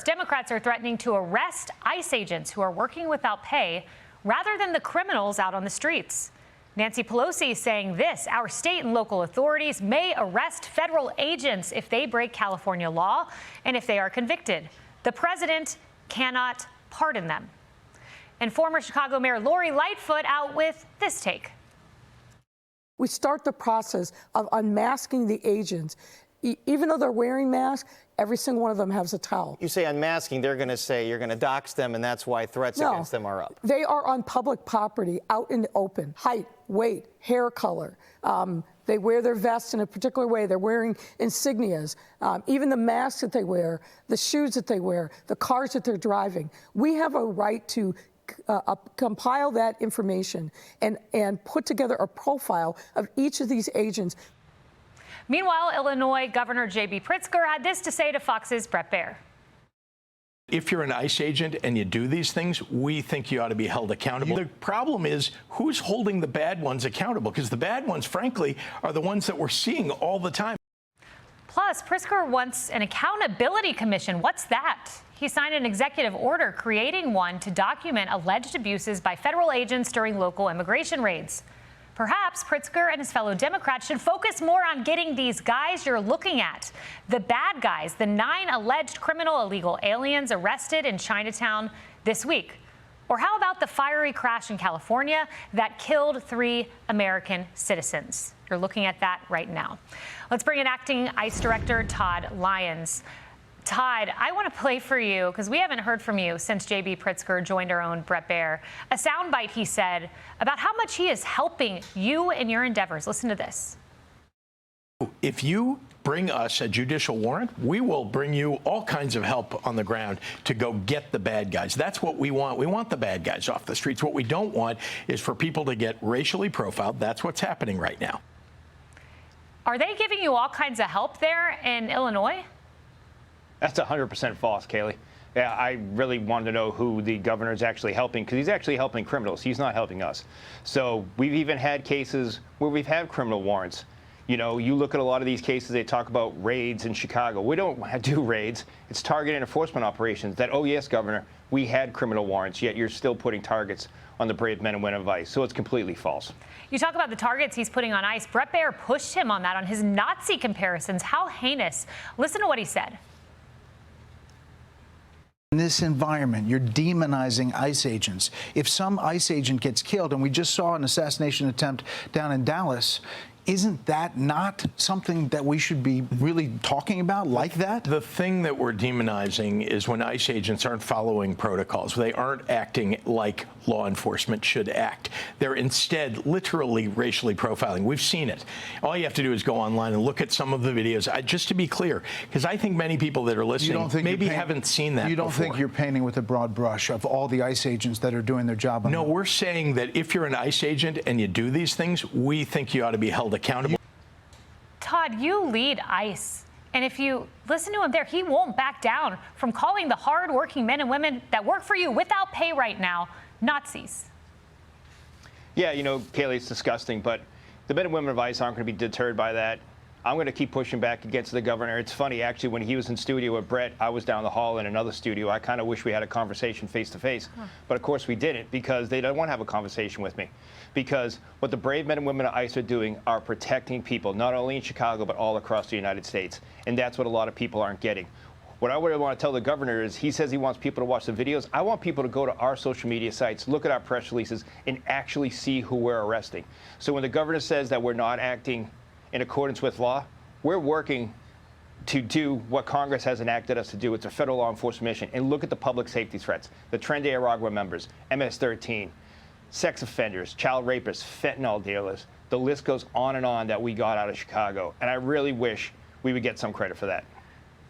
First, Democrats are threatening to arrest ICE agents who are working without pay rather than the criminals out on the streets. Nancy Pelosi saying this: our state and local authorities may arrest federal agents if they break California law and if they are convicted. The president cannot pardon them. And former Chicago Mayor Lori Lightfoot out with this take. We start the process of unmasking the agents. Even though they're wearing masks, every single one of them has a towel. You say unmasking, they're going to say you're going to dox them, and that's why threats against them are up. They are on public property, out in the open. Height, weight, hair color. They wear their vests in a particular way. They're wearing insignias. Even the masks that they wear, the shoes that they wear, the cars that they're driving. We have a right to compile that information and put together a profile of each of these agents. Meanwhile, Illinois Governor J.B. Pritzker had this to say to Fox's Bret Baier. If you're an ICE agent and you do these things, we think you ought to be held accountable. The problem is who's holding the bad ones accountable? Because the bad ones, frankly, are the ones that we're seeing all the time. Plus, Pritzker wants an accountability commission. What's that? He signed an executive order creating one to document alleged abuses by federal agents during local immigration raids. Perhaps Pritzker and his fellow Democrats should focus more on getting these guys you're looking at, the bad guys, the 9 alleged criminal illegal aliens arrested in Chinatown this week. Or how about the fiery crash in California that killed 3 American citizens? You're looking at that right now. Let's bring in acting ICE Director Todd Lyons. Todd, I want to play for you, because we haven't heard from you since J.B. Pritzker joined our own Bret Baier, a soundbite he said about how much he is helping you in your endeavors. Listen to this. If you bring us a judicial warrant, we will bring you all kinds of help on the ground to go get the bad guys. That's what we want. We want the bad guys off the streets. What we don't want is for people to get racially profiled. That's what's happening right now. Are they giving you all kinds of help there in Illinois? That's 100% false, Kayleigh. Yeah, I really wanted to know who the governor is actually helping, because he's actually helping criminals. He's not helping us. So we've even had cases where we've had criminal warrants. You know, you look at a lot of these cases, they talk about raids in Chicago. We don't do raids. It's targeted enforcement operations that, oh, yes, Governor, we had criminal warrants, yet you're still putting targets on the brave men and women of ICE. So it's completely false. You talk about the targets he's putting on ICE. Bret Baier pushed him on that, on his Nazi comparisons. How heinous. Listen to what he said. In this environment, you're demonizing ICE agents. If some ICE agent gets killed, and we just saw an assassination attempt down in Dallas, isn't that not something that we should be really talking about like that? The thing that we're demonizing is when ICE agents aren't following protocols. They aren't acting like law enforcement should act. They're instead literally racially profiling. We've seen it. All you have to do is go online and look at some of the videos. Just to be clear, because I think many people that are listening maybe haven't seen that You don't before. think you're painting with a broad brush of all the ICE agents that are doing their job? No, we're saying that if you're an ICE agent and you do these things, we think you ought to be held accountable. Todd, you lead ICE. And if you listen to him there, he won't back down from calling the hard-working men and women that work for you without pay right now Nazis. Yeah, you know, Kayleigh, it's disgusting, but the men and women of ICE aren't going to be deterred by that. I'm going to keep pushing back against the governor. It's funny, actually, when he was in studio with Bret, I was down the hall in another studio. I kind of wish we had a conversation face-to-face. But, of course, we didn't, because they don't want to have a conversation with me. Because what the brave men and women of ICE are doing are protecting people, not only in Chicago, but all across the United States. And that's what a lot of people aren't getting. What I would want to tell the governor is, he says he wants people to watch the videos. I want people to go to our social media sites, look at our press releases, and actually see who we're arresting. So when the governor says that we're not acting in accordance with law, we're working to do what Congress has enacted us to do. It's a federal law enforcement mission. And look at the public safety threats. The Tren de Aragua members, MS-13, sex offenders, child rapists, fentanyl dealers. The list goes on and on that we got out of Chicago. And I really wish we would get some credit for that.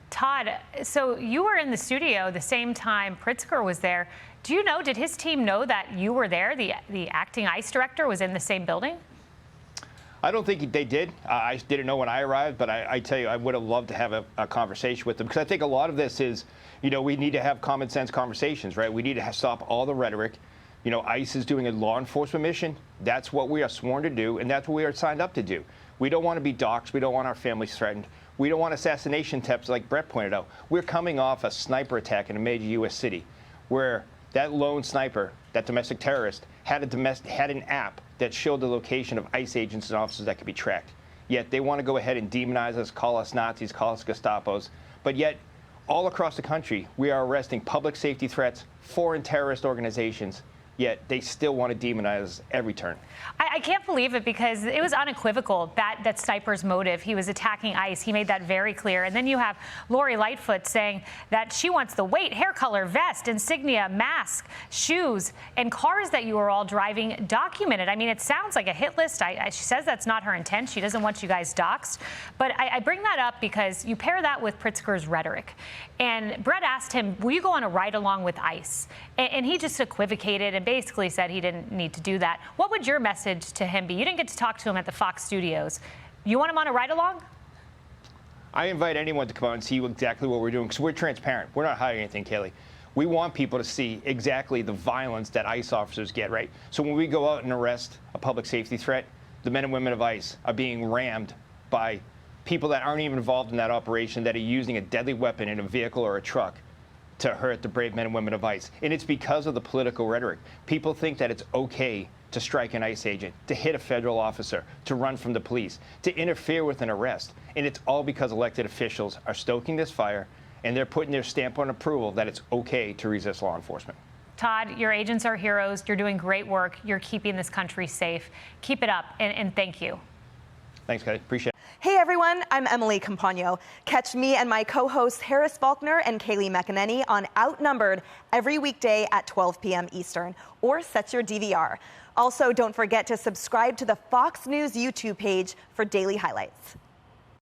Todd, so you were in the studio the same time Pritzker was there. Do you know, did his team know that you were there? The acting ICE director was in the same building? I don't think they did. I didn't know when I arrived, but I tell you, I would have loved to have a conversation with them, because I think a lot of this is, you know, we need to have common sense conversations, right? We need to stop all the rhetoric. You know, ICE is doing a law enforcement mission. That's what we are sworn to do, and that's what we are signed up to do. We don't want to be doxxed. We don't want our families threatened. We don't want assassination attempts like Brett pointed out. We're coming off a sniper attack in a major U.S. city where that lone sniper, that domestic terrorist, had an app that showed the location of ICE agents and officers that could be tracked. Yet they want to go ahead and demonize us, call us Nazis, call us Gestapos. But yet, all across the country, we are arresting public safety threats, foreign terrorist organizations, yet they still want to demonize us every turn. I can't believe it because it was unequivocal that sniper's motive. He was attacking ICE. He made that very clear. And then you have Lori Lightfoot saying that she wants the weight, hair color, vest, insignia, mask, shoes, and cars that you are all driving documented. I mean, it sounds like a hit list. She says that's not her intent. She doesn't want you guys doxxed. But I bring that up because you pair that with Pritzker's rhetoric. And Brett asked him, will you go on a ride along with ICE? And he just equivocated and basically said he didn't need to do that. What would your message to him be? You didn't get to talk to him at the Fox studios. You want him on a ride along? I invite anyone to come out and see exactly what we're doing because we're transparent. We're not hiding anything, Kaylee. We want people to see exactly the violence that ICE officers get, right? So when we go out and arrest a public safety threat, the men and women of ICE are being rammed by people that aren't even involved in that operation, that are using a deadly weapon in a vehicle or a truck to hurt the brave men and women of ICE. And it's because of the political rhetoric. People think that it's okay to strike an ICE agent, to hit a federal officer, to run from the police, to interfere with an arrest. And it's all because elected officials are stoking this fire and they're putting their stamp on approval that it's okay to resist law enforcement. Todd, your agents are heroes. You're doing great work. You're keeping this country safe. Keep it up, and thank you. Thanks, Kelly. Appreciate it. Hey everyone, I'm Emily Campagno. Catch me and my co-hosts Harris Faulkner and Kaylee McEnany on Outnumbered every weekday at 12 p.m. Eastern, or set your DVR. Also, don't forget to subscribe to the Fox News YouTube page for daily highlights.